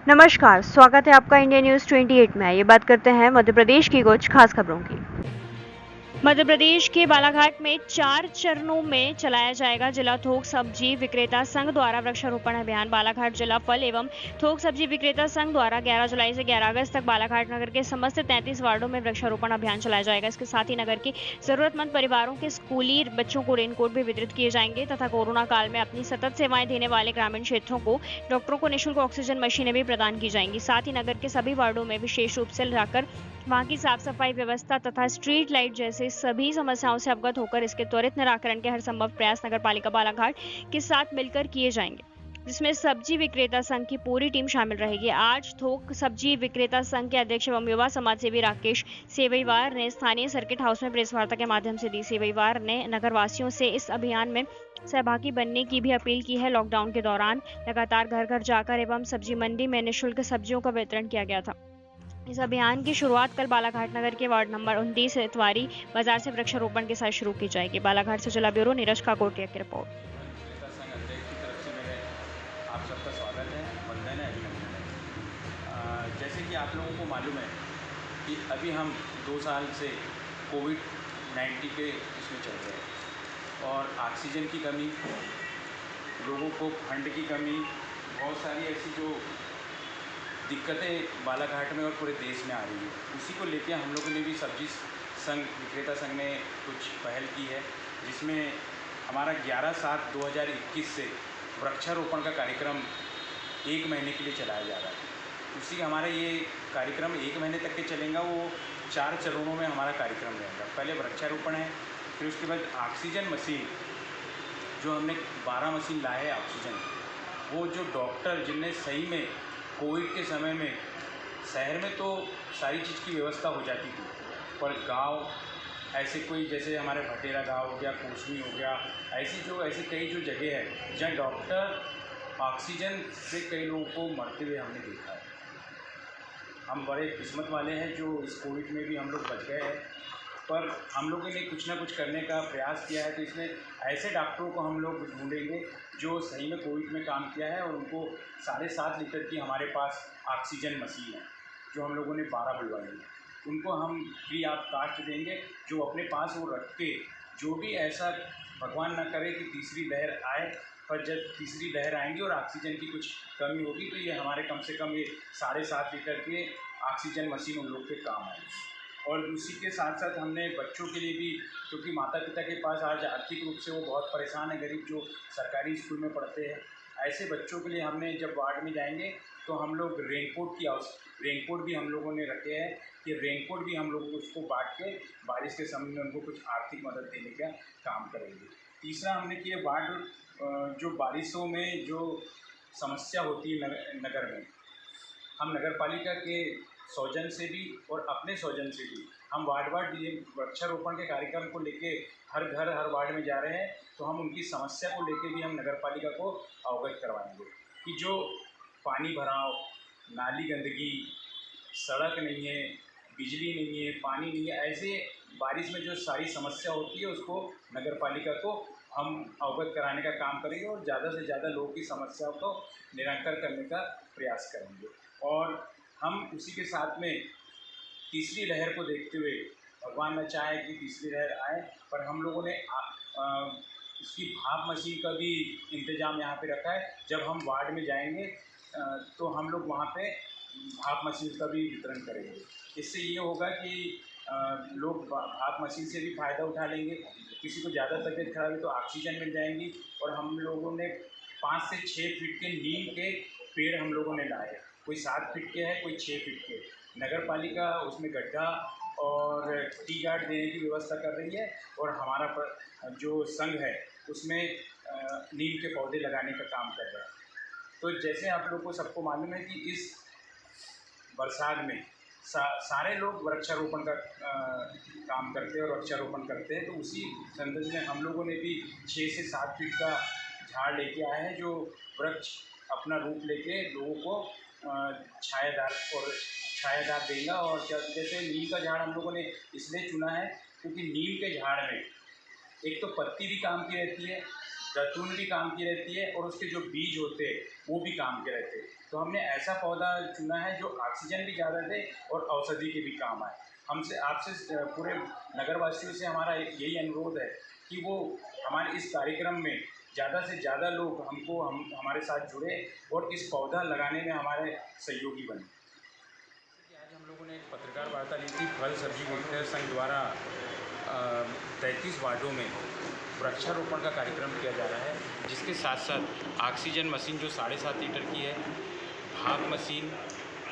नमस्कार, स्वागत है आपका इंडिया न्यूज़ 28 में। ये बात करते हैं मध्य प्रदेश की कुछ खास खबरों की। मध्य प्रदेश के बालाघाट में 4 चरणों में चलाया जाएगा जिला थोक सब्जी विक्रेता संघ द्वारा वृक्षारोपण अभियान। बालाघाट जिला फल एवं थोक सब्जी विक्रेता संघ द्वारा 11 जुलाई से 11 अगस्त तक बालाघाट नगर के समस्त 33 वार्डों में वृक्षारोपण अभियान चलाया जाएगा। इसके साथ ही नगर के जरूरतमंद परिवारों के स्कूली बच्चों को रेनकोट भी वितरित किए जाएंगे तथा कोरोना काल में अपनी सतत सेवाएं देने वाले ग्रामीण क्षेत्रों को डॉक्टरों को निःशुल्क ऑक्सीजन मशीनें भी प्रदान की जाएंगी। साथ ही नगर के सभी वार्डों में विशेष रूप से जाकर वहां की साफ सफाई व्यवस्था तथा स्ट्रीट लाइट जैसे सभी समस्याओं से अवगत होकर इसके त्वरित निराकरण के हर संभव प्रयास नगर पालिका बालाघाट के साथ मिलकर किए जाएंगे, जिसमें सब्जी विक्रेता संघ की पूरी टीम शामिल रहेगी। आज थोक सब्जी विक्रेता संघ के अध्यक्ष एवं युवा समाज सेवी राकेश सेवईवार ने स्थानीय सर्किट हाउस में प्रेस वार्ता के माध्यम से दी। सेवईवार ने नगरवासियों से इस अभियान में सहभागी बनने की भी अपील की है। लॉकडाउन के दौरान लगातार घर घर जाकर एवं सब्जी मंडी में निःशुल्क सब्जियों का वितरण किया गया था। इस अभियान की शुरुआत कल बालाघाट नगर के वार्ड नंबर 29 इतवारी बाजार से वृक्षारोपण के साथ शुरू की जाएगी। बालाघाट से जिला ब्यूरो नीरज काकोटिया की रिपोर्ट। विक्रेता संघ अध्यक्ष की तरफ से मेरे आप सबका स्वागत है, वंदन है, अभिनंदन है। जैसे कि आप लोगों को मालूम है कि अभी हम 2 साल से कोविड-19 के इसमें चल रहे हैं और ऑक्सीजन की कमी, लोगों को फंड की कमी, बहुत सारी ऐसी जो दिक्कतें बालाघाट में और पूरे देश में आ रही है। उसी को लेके हम लोगों ने भी सब्जी संघ विक्रेता संघ ने कुछ पहल की है, जिसमें हमारा 11/7/2021 से वृक्षारोपण का कार्यक्रम 1 महीने के लिए चलाया जा रहा है। उसी हमारा ये कार्यक्रम 1 महीने तक के चलेगा। वो 4 चरणों में हमारा कार्यक्रम रहेगा। पहले वृक्षारोपण है, फिर उसके बाद ऑक्सीजन मशीन, जो हमने 12 मशीन लाए हैं ऑक्सीजन, वो जो डॉक्टर जिनने सही में कोविड के समय में शहर में तो सारी चीज़ की व्यवस्था हो जाती थी, पर गांव ऐसे कोई जैसे हमारे भटेरा गांव हो गया, कोसमी हो गया, ऐसी कई जो जगह है जहाँ डॉक्टर ऑक्सीजन से कई लोगों को मरते हुए हमने देखा है। हम बड़े किस्मत वाले हैं जो इस कोविड में भी हम लोग बच गए हैं, पर हम लोगों ने कुछ ना कुछ करने का प्रयास किया है। तो इसमें ऐसे डॉक्टरों को हम लोग ढूंढेंगे जो सही में कोविड में काम किया है, और उनको 7.5 लीटर की हमारे पास ऑक्सीजन मशीन है जो हम लोगों ने 12 बुलवाई है। उनको हम फ्री ऑफ कास्ट देंगे, जो अपने पास वो रख के, जो भी ऐसा भगवान ना करे कि तीसरी लहर आए, पर जब तीसरी लहर आएंगी और ऑक्सीजन की कुछ कमी होगी तो ये हमारे कम से कम ये 7.5 लीटर के ऑक्सीजन मशीन उन लोग के काम आएगी। और उसी के साथ साथ हमने बच्चों के लिए भी, क्योंकि माता पिता के पास आज आर्थिक रूप से वो बहुत परेशान है, गरीब जो सरकारी स्कूल में पढ़ते हैं, ऐसे बच्चों के लिए हमने जब वार्ड में जाएंगे तो हम लोग रेनकोट भी हम लोगों ने रखे हैं कि रेनकोट भी हम लोग उसको बांट के बारिश के समय में उनको कुछ आर्थिक मदद देने का काम करेंगे। तीसरा हमने किया वार्ड जो बारिशों में जो समस्या होती है नगर में, हम नगर पालिका के सौजन से भी और अपने सौजन से भी हम वार्ड ये वृक्षारोपण के कार्यक्रम को लेके हर घर हर वार्ड में जा रहे हैं। तो हम उनकी समस्या को लेके भी हम नगर पालिका को अवगत करवाएंगे कि जो पानी भराव, नाली गंदगी, सड़क नहीं है, बिजली नहीं है, पानी नहीं है, ऐसे बारिश में जो सारी समस्या होती है उसको नगर पालिका को हम अवगत कराने का काम करेंगे और ज़्यादा से ज़्यादा लोगों की समस्याओं को निराकरण करने का प्रयास करेंगे। और हम उसी के साथ में तीसरी लहर को देखते हुए, भगवान न चाहे कि तीसरी लहर आए, पर हम लोगों ने उसकी भाप मशीन का भी इंतज़ाम यहाँ पे रखा है। जब हम वार्ड में जाएंगे तो हम लोग वहाँ पे भाप मशीन का भी वितरण करेंगे। इससे ये होगा कि लोग भाप मशीन से भी फ़ायदा उठा लेंगे। किसी को ज़्यादा तबीयत खराब है तो ऑक्सीजन मिल जाएंगी। और हम लोगों ने 5 से 6 फीट के नीम के पेड़ हम लोगों ने लाए, कोई 7 फीट के है, कोई 6 फीट के। नगर पालिका उसमें गड्ढा और टी गार्ड देने की व्यवस्था कर रही है, और हमारा जो संघ है उसमें नीम के पौधे लगाने का काम कर रहा है। तो जैसे आप लोग को सबको मालूम है कि इस बरसात में सारे लोग वृक्षारोपण का काम करते हैं और वृक्षारोपण करते हैं। तो उसी संदर्भ में हम लोगों ने भी 6 से 7 फीट का झाड़ लेके आए हैं, जो वृक्ष अपना रूप लेके लोगों को छायादार देगा। और जैसे नीम का झाड़ हम लोगों ने इसलिए चुना है क्योंकि नीम के झाड़ में एक तो पत्ती भी काम की रहती है, दतून भी काम की रहती है और उसके जो बीज होते हैं वो भी काम के रहते हैं। तो हमने ऐसा पौधा चुना है जो ऑक्सीजन भी ज़्यादा दे और औषधि के भी काम आए। हमसे आपसे पूरे नगरवासियों से हमारा यही अनुरोध है कि वो हमारे इस कार्यक्रम में ज़्यादा से ज़्यादा लोग हमारे साथ जुड़े और इस पौधा लगाने में हमारे सहयोगी बने। आज हम लोगों ने एक पत्रकार वार्ता ली थी। फल सब्जी विक्रेता संघ द्वारा 33 वार्डों में वृक्षारोपण का कार्यक्रम किया जा रहा है, जिसके साथ साथ ऑक्सीजन मशीन जो 7.5 लीटर की है, भाप मशीन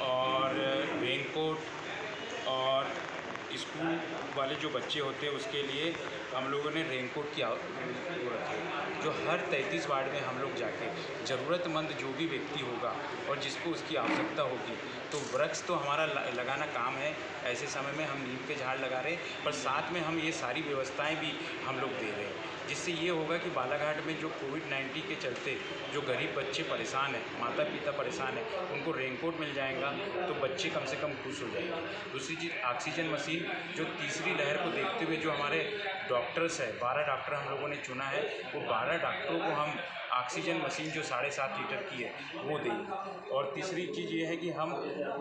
और रेनकोट और स्कूल वाले जो बच्चे होते हैं उसके लिए हम लोगों ने रेनकोट की ज़रूरत है, जो हर 33 वार्ड में हम लोग जाके ज़रूरतमंद जो भी व्यक्ति होगा और जिसको उसकी आवश्यकता होगी, तो वृक्ष तो हमारा लगाना काम है। ऐसे समय में हम नीम के झाड़ लगा रहे हैं, पर साथ में हम ये सारी व्यवस्थाएं भी हम लोग दे रहे हैं, जिससे ये होगा कि बालाघाट में जो कोविड-19 के चलते जो गरीब बच्चे परेशान हैं, माता पिता परेशान हैं, उनको रेनकोट मिल जाएगा तो बच्चे कम से कम खुश हो जाएंगे। दूसरी चीज़ ऑक्सीजन मशीन, जो तीसरी लहर को देखते हुए जो हमारे डॉक्टर्स हैं, 12 डॉक्टर हम लोगों ने चुना है, वो 12 डॉक्टरों को हम ऑक्सीजन मशीन जो 7.5 लीटर की है वो देंगे। और तीसरी चीज़ ये है कि हम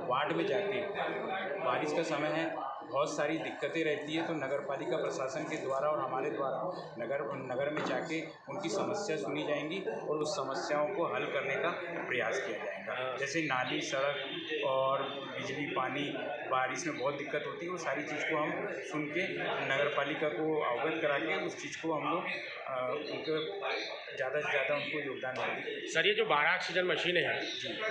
वार्ड में जाके, बारिश का समय है, बहुत सारी दिक्कतें रहती है, तो नगर पालिका प्रशासन के द्वारा और हमारे द्वारा नगर में जाके उनकी समस्या सुनी जाएंगी और उस समस्याओं को हल करने का प्रयास किया जाएगा। जैसे नाली, सड़क और बिजली, पानी, बारिश में बहुत दिक्कत होती है, वो सारी चीज़ को हम सुन के नगर पालिका को अवगत करा के उस चीज़ को हम लोग उनको ज़्यादा से ज़्यादा उनको योगदान देंगे। सर, ये जो 12 ऑक्सीजन मशीनें हैं,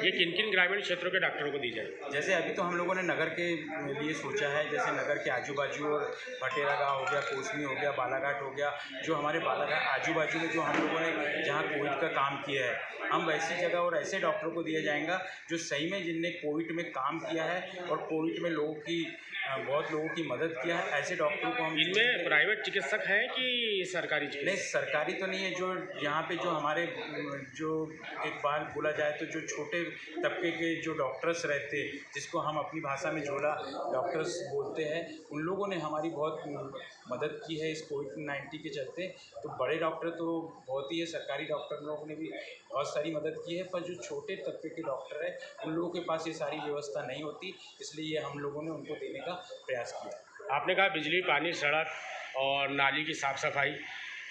ये किन किन ग्रामीण क्षेत्रों के डॉक्टरों को दी जाए? जैसे अभी तो हम लोगों ने नगर के लिए सोचा है, जैसे नगर के आजू बाजू और भटेरा गाँव हो गया, कोसमी हो गया, बालाघाट हो गया, जो हमारे बालाघाट आजू बाजू में जो हम लोगों ने जहाँ कोविड का काम किया है, हम वैसी जगह और ऐसे डॉक्टरों को दिया जाएगा जो सही में जिनने कोविड में काम किया है और कोविड में बहुत लोगों की मदद किया है, ऐसे डॉक्टरों को हम। इनमें प्राइवेट चिकित्सक हैं कि सरकारी चिकित्सक? नहीं, सरकारी तो नहीं है। जो यहाँ पे जो हमारे जो एक बार बोला जाए तो जो छोटे तबके के जो डॉक्टर्स रहते हैं, जिसको हम अपनी भाषा में झोला डॉक्टर्स बोलते हैं, उन लोगों ने हमारी बहुत मदद की है इस कोविड-19 के चलते। तो बड़े डॉक्टर तो बहुत ही है, सरकारी डॉक्टर लोगों ने भी बहुत सारी मदद की है, पर जो छोटे तबके के डॉक्टर हैं उन लोगों के पास ये सारी व्यवस्था नहीं होती, इसलिए ये हम लोगों ने उनको देने का प्रयास किया। आपने कहा बिजली, पानी, सड़क और नाली की साफ़ सफाई,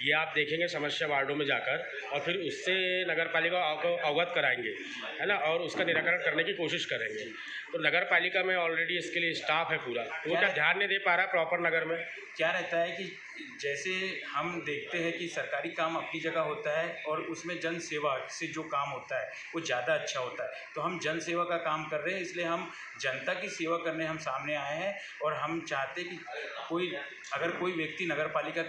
ये आप देखेंगे समस्या वार्डों में जाकर और फिर उससे नगर पालिका को अवगत कराएंगे, है ना, और उसका निराकरण करने की कोशिश करेंगे। तो नगर पालिका में ऑलरेडी इसके लिए स्टाफ है पूरा, तो वो क्या ध्यान नहीं दे पा रहा है प्रॉपर नगर में? क्या रहता है कि जैसे हम देखते हैं कि सरकारी काम अपनी जगह होता है और उसमें जन सेवा से जो काम होता है वो ज़्यादा अच्छा होता है, तो हम जन सेवा का काम कर रहे हैं, इसलिए हम जनता की सेवा करने हम सामने आए हैं और हम चाहते हैं कि अगर कोई व्यक्ति नगर पालिका तक